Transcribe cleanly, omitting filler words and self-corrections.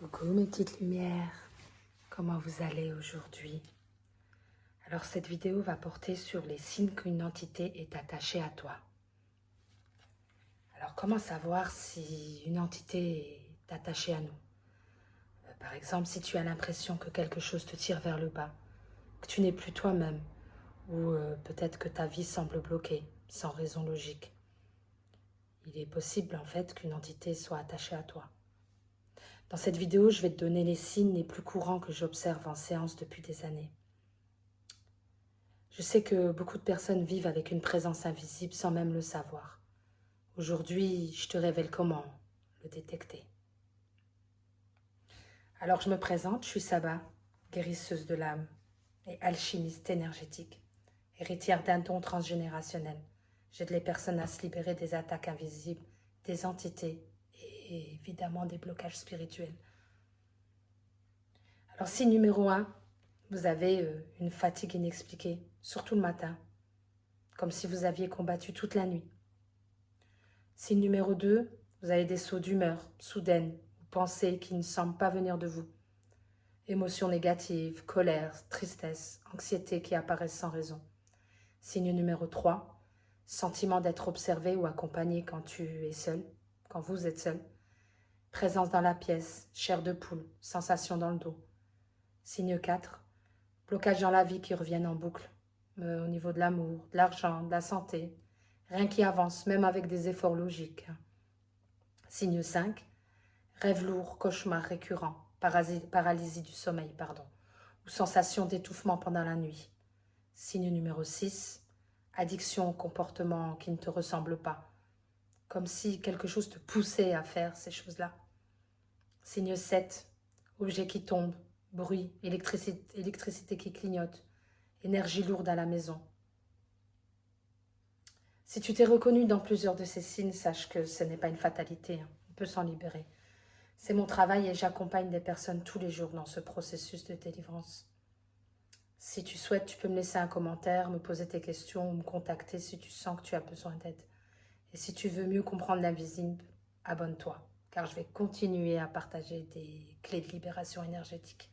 Coucou mes petites lumières, comment vous allez aujourd'hui? Alors cette vidéo va porter sur les signes qu'une entité est attachée à toi. Alors comment savoir si une entité est attachée à nous? Par exemple, si tu as l'impression que quelque chose te tire vers le bas, que tu n'es plus toi-même, ou peut-être que ta vie semble bloquée, sans raison logique. Il est possible en fait qu'une entité soit attachée à toi. Dans cette vidéo, je vais te donner les signes les plus courants que j'observe en séance depuis des années. Je sais que beaucoup de personnes vivent avec une présence invisible sans même le savoir. Aujourd'hui, je te révèle comment le détecter. Alors je me présente, je suis Saba, guérisseuse de l'âme et alchimiste énergétique, héritière d'un don transgénérationnel. J'aide les personnes à se libérer des attaques invisibles, des entités et évidemment des blocages spirituels. Alors signe numéro 1, vous avez une fatigue inexpliquée, surtout le matin, comme si vous aviez combattu toute la nuit. Signe numéro 2, vous avez des sauts d'humeur soudaines, ou pensées qui ne semblent pas venir de vous. Émotions négatives, colère, tristesse, anxiété qui apparaissent sans raison. Signe numéro 3, sentiment d'être observé ou accompagné quand tu es seul, quand vous êtes seul. Présence dans la pièce, chair de poule, sensation dans le dos. Signe 4, blocage dans la vie qui reviennent en boucle, au niveau de l'amour, de l'argent, de la santé. Rien qui avance, même avec des efforts logiques. Signe 5, rêve lourd, cauchemar récurrent, paralysie du sommeil, ou sensation d'étouffement pendant la nuit. Signe numéro 6, addiction au comportement qui ne te ressemble pas, comme si quelque chose te poussait à faire ces choses-là. Signe 7, objet qui tombe, bruit, électricité qui clignote, énergie lourde à la maison. Si tu t'es reconnu dans plusieurs de ces signes, sache que ce n'est pas une fatalité, on peut s'en libérer. C'est mon travail et j'accompagne des personnes tous les jours dans ce processus de délivrance. Si tu souhaites, tu peux me laisser un commentaire, me poser tes questions ou me contacter si tu sens que tu as besoin d'aide. Et si tu veux mieux comprendre l'invisible, abonne-toi, car je vais continuer à partager des clés de libération énergétique.